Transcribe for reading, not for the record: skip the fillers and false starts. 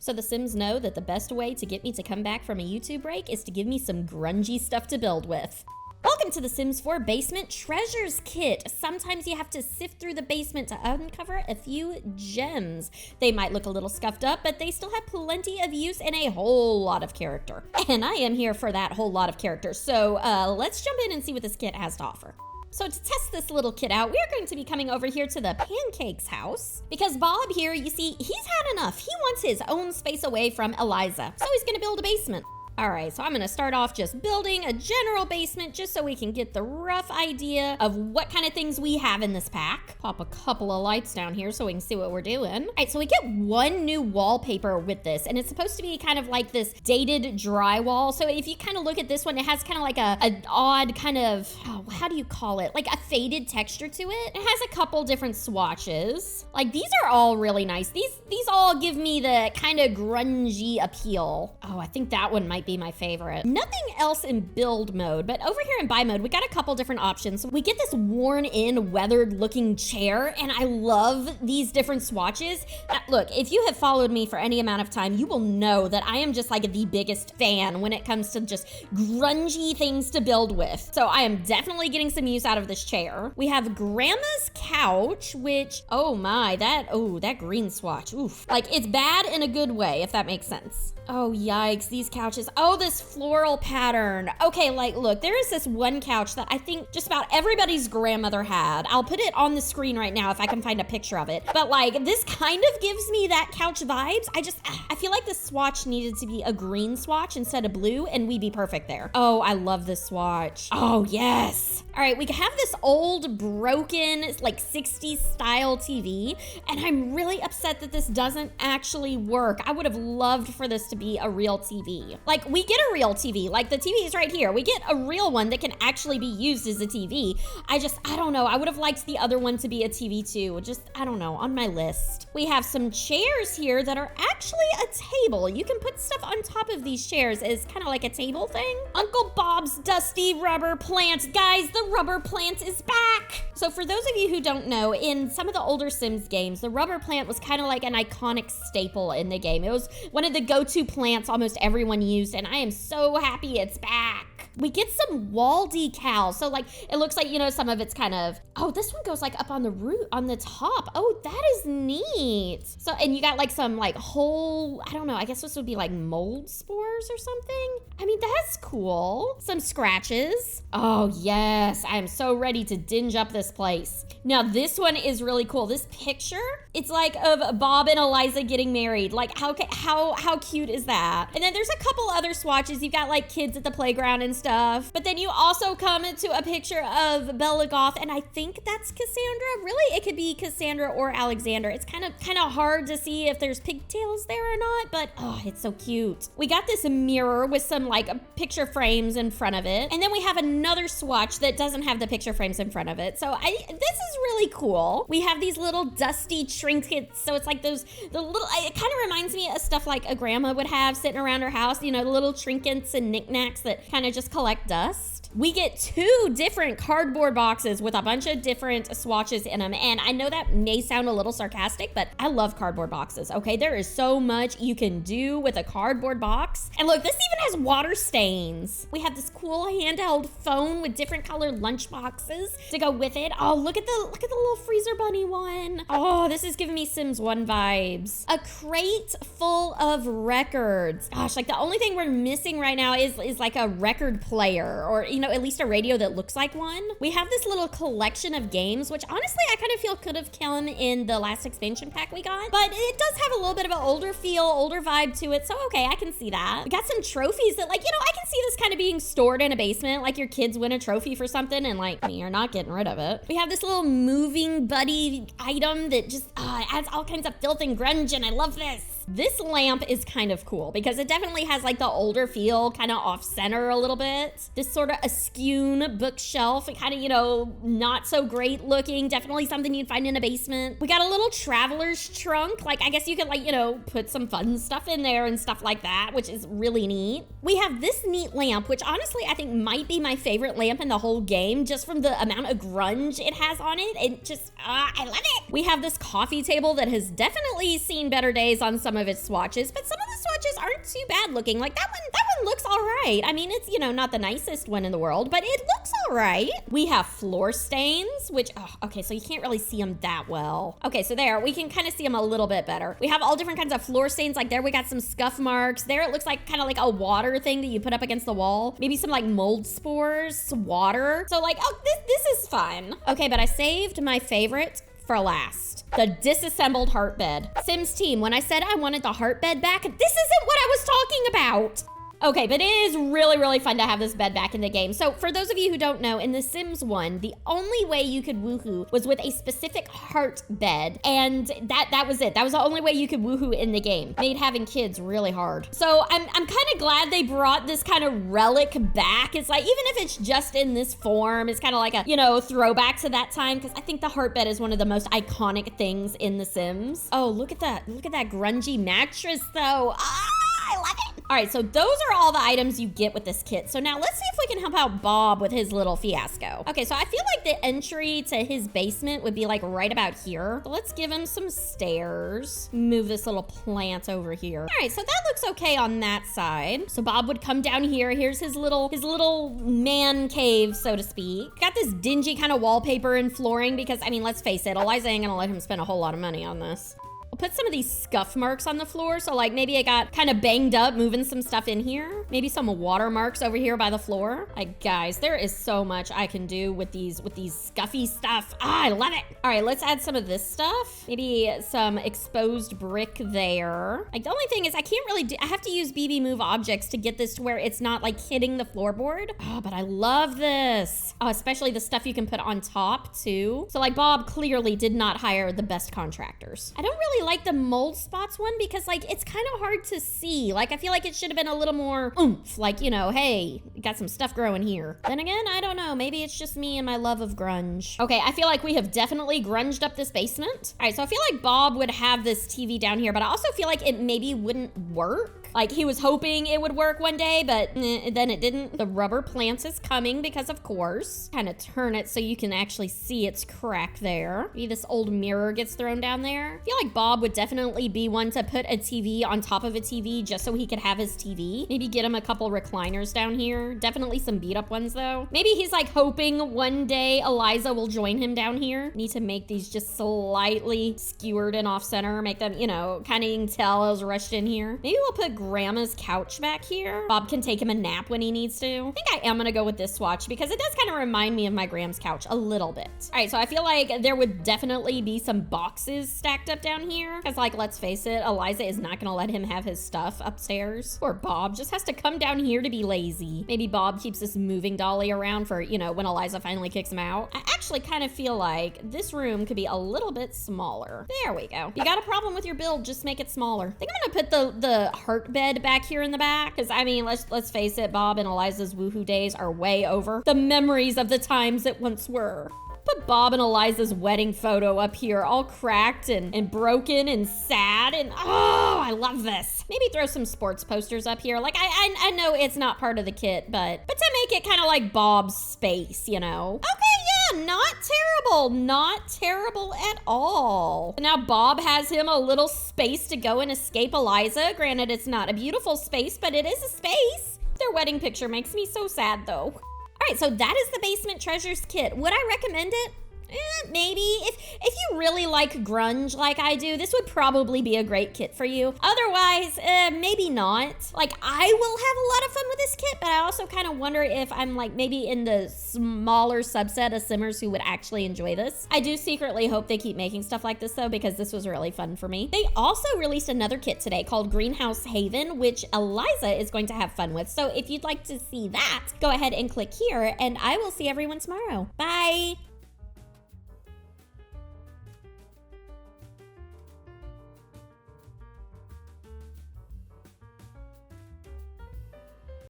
So the Sims know that the best way to get me to come back from a YouTube break is to give me some grungy stuff to build with. Welcome to the Sims 4 Basement Treasures Kit. Sometimes you have to sift through the basement to uncover a few gems. They might look a little scuffed up, but they still have plenty of use and a whole lot of character. And I am here for that whole lot of character. So let's jump in and see what this kit has to offer. So to test this little kit out, we're going to be coming over here to the Pancakes house because Bob here, you see, he's had enough. He wants his own space away from Eliza. So he's gonna build a basement. All right, so I'm gonna start off just building a general basement just so we can get the rough idea of what kind of things we have in this pack. Pop a couple of lights down here so we can see what we're doing. All right, so we get one new wallpaper with this, and it's supposed to be kind of like this dated drywall. So if you kind of look at this one, it has kind of like an odd kind of, oh, how do you call it? Like a faded texture to it. It has a couple different swatches. Like these are all really nice. These all give me the kind of grungy appeal. Oh, I think that one might be my favorite. Nothing else in build mode, but over here in buy mode, we got a couple different options. We get this worn in, weathered looking chair, and I love these different swatches. Look, if you have followed me for any amount of time, you will know that I am just like the biggest fan when it comes to just grungy things to build with. So I am definitely getting some use out of this chair. We have Grandma's couch, which, oh my, that green swatch, oof. Like it's bad in a good way, if that makes sense. Oh yikes, these couches. Oh, this floral pattern. Okay, like look, there is this one couch that I think just about everybody's grandmother had. I'll put it on the screen right now if I can find a picture of it. But like this kind of gives me that couch vibes. I feel like the swatch needed to be a green swatch instead of blue and we'd be perfect there. Oh, I love this swatch. Oh yes. All right, we have this old broken like 60s style TV and I'm really upset that this doesn't actually work. I would have loved for this to be a real TV. Like we get a real TV, like the TV is right here. We get a real one that can actually be used as a TV. I don't know. I would have liked the other one to be a TV too. I don't know, on my list. We have some chairs here that are actually a table. You can put stuff on top of these chairs as kind of like a table thing. Uncle Bob's dusty rubber plant. Guys, the rubber plant is back. So for those of you who don't know, in some of the older Sims games, the rubber plant was kind of like an iconic staple in the game. It was one of the go-to plants almost everyone used, and I am so happy it's back. We get some wall decals. So like, it looks like, you know, some of it's kind of, oh, this one goes like up on the root, on the top. Oh, that is neat. So, and you got like some like whole, I don't know, I guess this would be like mold spores or something. I mean, that's cool. Some scratches. Oh yes, I am so ready to dinge up this place. Now this one is really cool. This picture, it's like of Bob and Eliza getting married. Like how cute is that? And then there's a couple other swatches. You've got like kids at the playground and stuff. But then you also come to a picture of Bella Goth, and I think that's Cassandra. Really, it could be Cassandra or Alexander. It's kind of hard to see if there's pigtails there or not, but oh, it's so cute. We got this mirror with some like picture frames in front of it. And then we have another swatch that doesn't have the picture frames in front of it. So this is really cool. We have these little dusty trinkets. So it's like it kind of reminds me of stuff like a grandma would have sitting around her house, you know, the little trinkets and knickknacks that kind of just collect dust. We get 2 different cardboard boxes with a bunch of different swatches in them. And I know that may sound a little sarcastic, but I love cardboard boxes, okay? There is so much you can do with a cardboard box. And look, this even has water stains. We have this cool handheld phone with different colored lunch boxes to go with it. Oh, look at the little freezer bunny one. Oh, this is giving me Sims 1 vibes. A crate full of records. Gosh, like the only thing we're missing right now is like a record player or, you know, at least a radio that looks like one. We have this little collection of games, which honestly I kind of feel could have come in the last expansion pack we got, but it does have a little bit of an older feel, older vibe to it. So okay, I can see that. We got some trophies that, like, you know, I can see this kind of being stored in a basement, like your kids win a trophy for something and like you're not getting rid of it. We have this little moving buddy item that just adds all kinds of filth and grunge, and I love this. This lamp is kind of cool because it definitely has like the older feel, kind of off center a little bit. This sort of askew bookshelf, kind of, you know, not so great looking. Definitely something you'd find in a basement. We got a little traveler's trunk. Like, I guess you could like, you know, put some fun stuff in there and stuff like that, which is really neat. We have this neat lamp, which honestly I think might be my favorite lamp in the whole game, just from the amount of grunge it has on it. And just, I love it. We have this coffee table that has definitely seen better days on some some of its swatches, but some of the swatches aren't too bad looking. Like that one looks all right. I mean, it's, you know, not the nicest one in the world, but it looks all right. We have floor stains, which, oh, okay, so you can't really see them that well. Okay, so there, we can kind of see them a little bit better. We have all different kinds of floor stains. Like there, we got some scuff marks. There, it looks like kind of like a water thing that you put up against the wall. Maybe some like mold spores, some water. So like, oh, this is fun. Okay, but I saved my favorite for last. The disassembled heart bed. Sims team, when I said I wanted the heart bed back, this isn't what I was talking about. Okay, but it is really, really fun to have this bed back in the game. So for those of you who don't know, in The Sims 1, the only way you could woohoo was with a specific heart bed. And that was it. That was the only way you could woohoo in the game. Made having kids really hard. So I'm kind of glad they brought this kind of relic back. It's like, even if it's just in this form, it's kind of like a, you know, throwback to that time. Because I think the heart bed is one of the most iconic things in The Sims. Oh, look at that. Look at that grungy mattress though. Ah, I love it. All right, so those are all the items you get with this kit. So now let's see if we can help out Bob with his little fiasco. Okay, so I feel like the entry to his basement would be like right about here. So let's give him some stairs. Move this little plant over here. All right, so that looks okay on that side. So Bob would come down here. Here's his little man cave, so to speak. Got this dingy kind of wallpaper and flooring because, I mean, let's face it, Eliza ain't gonna let him spend a whole lot of money on this. We'll put some of these scuff marks on the floor. So like maybe it got kind of banged up moving some stuff in here. Maybe some water marks over here by the floor. Like guys, there is so much I can do with these scuffy stuff. Ah, I love it. All right, let's add some of this stuff. Maybe some exposed brick there. Like the only thing is I can't really I have to use BB move objects to get this to where it's not like hitting the floorboard. Oh, but I love this. Oh, especially the stuff you can put on top too. So like Bob clearly did not hire the best contractors. I don't really like the mold spots one because like it's kind of hard to see. Like I feel like it should have been a little more oomph, like, you know, hey, got some stuff growing here. Then again, I don't know, maybe it's just me and my love of grunge. Okay, I feel like we have definitely grunged up this basement. All right, so I feel like Bob would have this TV down here, but I also feel like it maybe wouldn't work. Like he was hoping it would work one day, but then it didn't. The rubber plant is coming because of course. Kind of turn it so you can actually see its crack there. Maybe this old mirror gets thrown down there. I feel like Bob would definitely be one to put a TV on top of a TV just so he could have his TV. Maybe get him a couple recliners down here. Definitely some beat up ones though. Maybe he's like hoping one day Eliza will join him down here. Need to make these just slightly skewered and off center. Make them, you know, kind of, you can tell I was rushed in here. Maybe we'll put Grandma's couch back here. Bob can take him a nap when he needs to. I think I am gonna go with this swatch because it does kind of remind me of my Grandma's couch a little bit. All right, so I feel like there would definitely be some boxes stacked up down here because like, let's face it, Eliza is not gonna let him have his stuff upstairs. Or Bob just has to come down here to be lazy. Maybe Bob keeps this moving dolly around for, you know, when Eliza finally kicks him out. I actually kind of feel like this room could be a little bit smaller. There we go. You got a problem with your build, just make it smaller. I think I'm gonna put the heart bed back here in the back because I mean, let's face it, Bob and Eliza's woohoo days are way over. The memories of the times that once were. Put Bob and Eliza's wedding photo up here, all cracked and broken and sad, and oh, I love this. Maybe throw some sports posters up here. Like I know it's not part of the kit, but to make it kind of like Bob's space, you know? Okay, yeah, not terrible at all. Now Bob has him a little space to go and escape Eliza. Granted, it's not a beautiful space, but it is a space. Their wedding picture makes me so sad though. All right, so that is the Basement Treasures kit. Would I recommend it? Maybe. If you really like grunge like I do, this would probably be a great kit for you. Otherwise, maybe not. Like, I will have a lot of fun with this kit, but I also kind of wonder if I'm like maybe in the smaller subset of Simmers who would actually enjoy this. I do secretly hope they keep making stuff like this though, because this was really fun for me. They also released another kit today called Greenhouse Haven, which Eliza is going to have fun with. So if you'd like to see that, go ahead and click here, and I will see everyone tomorrow. Bye.